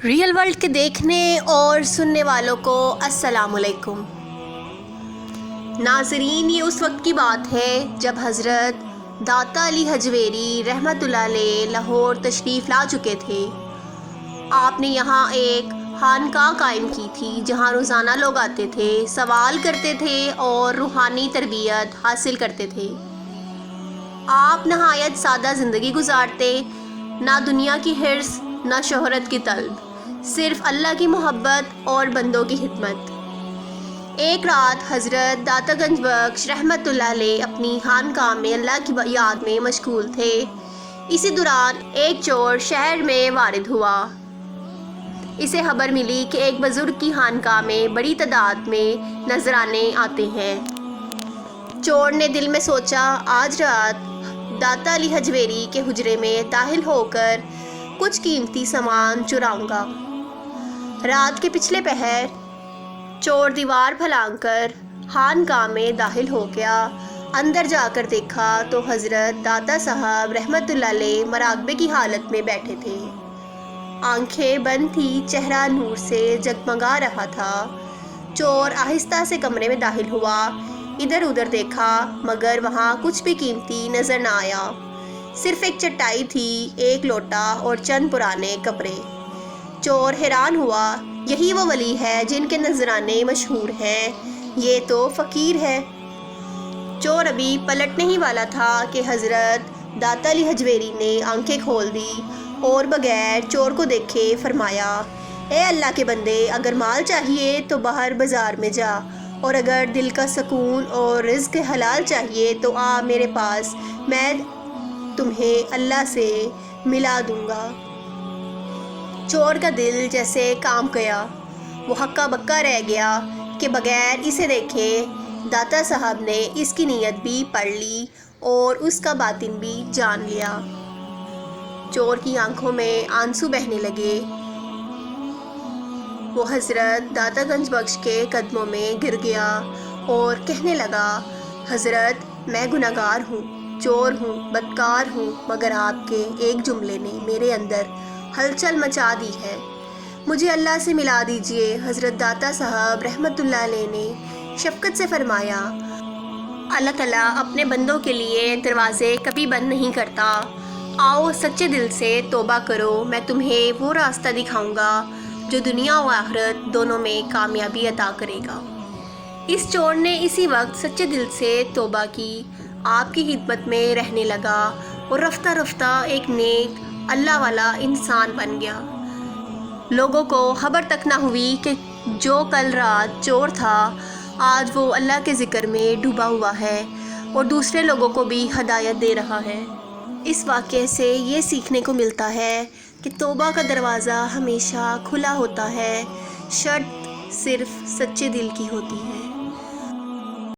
Real world کے دیکھنے اور سننے والوں کو السلام علیکم ناظرین، یہ اس وقت کی بات ہے جب حضرت داتا علی حجویری رحمۃ اللہ علیہ لاہور تشریف لا چکے تھے۔ آپ نے یہاں ایک خانقاہ قائم کی تھی جہاں روزانہ لوگ آتے تھے، سوال کرتے تھے اور روحانی تربیت حاصل کرتے تھے۔ آپ نہایت سادہ زندگی گزارتے، نہ دنیا کی حرص نہ شہرت کی طلب، صرف اللہ کی محبت اور بندوں کی خدمت۔ ایک رات حضرت داتا گنج بخش رحمۃ اللہ علیہ اپنی خانقاہ میں اللہ کی یاد میں مشغول تھے۔ اسی دوران ایک چور شہر میں وارد ہوا۔ اسے خبر ملی کہ ایک بزرگ کی خانقاہ میں بڑی تعداد میں نذرانے آتے ہیں۔ چور نے دل میں سوچا، آج رات داتا علی حجویری کے حجرے میں داخل ہو کر کچھ قیمتی سامان چراؤں گا۔ رات کے پچھلے پہر چور دیوار پھلانگ کر خانقاہ میں داخل ہو گیا۔ اندر جا کر دیکھا تو حضرت داتا صاحب رحمۃ اللہ علیہ مراقبے کی حالت میں بیٹھے تھے۔ آنکھیں بند تھی، چہرہ نور سے جگمگا رہا تھا۔ چور آہستہ سے کمرے میں داخل ہوا، ادھر ادھر دیکھا مگر وہاں کچھ بھی قیمتی نظر نہ آیا۔ صرف ایک چٹائی تھی، ایک لوٹا اور چند پرانے کپڑے۔ چور حیران ہوا، یہی وہ ولی ہے جن کے نذرانے مشہور ہیں، یہ تو فقیر ہے۔ چور ابھی پلٹنے ہی والا تھا کہ حضرت داتا علی حجویری نے آنکھیں کھول دی اور بغیر چور کو دیکھے فرمایا، اے اللہ کے بندے، اگر مال چاہیے تو باہر بازار میں جا، اور اگر دل کا سکون اور رزق حلال چاہیے تو آ میرے پاس، میں تمہیں اللہ سے ملا دوں گا۔ چور کا دل جیسے کانپ گیا، وہ ہکا بکا رہ گیا کہ بغیر اسے دیکھے داتا صاحب نے اس کی نیت بھی پڑھ لی اور اس کا باطن بھی جان لیا۔ چور کی آنکھوں میں آنسو بہنے لگے۔ وہ حضرت داتا گنج بخش کے قدموں میں گر گیا اور کہنے لگا، حضرت میں گنہگار ہوں، چور ہوں، بدکار ہوں، مگر آپ کے ایک جملے نے میرے اندر ہلچل مچا دی ہے، مجھے اللہ سے ملا دیجئے۔ حضرت داتا صاحب رحمۃ اللہ علیہ نے شفقت سے فرمایا، اللہ تعالیٰ اپنے بندوں کے لیے دروازے کبھی بند نہیں کرتا، آؤ سچے دل سے توبہ کرو، میں تمہیں وہ راستہ دکھاؤں گا جو دنیا و آخرت دونوں میں کامیابی عطا کرے گا۔ اس چور نے اسی وقت سچے دل سے توبہ کی، آپ کی خدمت میں رہنے لگا اور رفتہ رفتہ ایک نیک اللہ والا انسان بن گیا۔ لوگوں کو خبر تک نہ ہوئی کہ جو کل رات چور تھا آج وہ اللہ کے ذکر میں ڈوبا ہوا ہے اور دوسرے لوگوں کو بھی ہدایت دے رہا ہے۔ اس واقعے سے یہ سیکھنے کو ملتا ہے کہ توبہ کا دروازہ ہمیشہ کھلا ہوتا ہے، شرط صرف سچے دل کی ہوتی ہے۔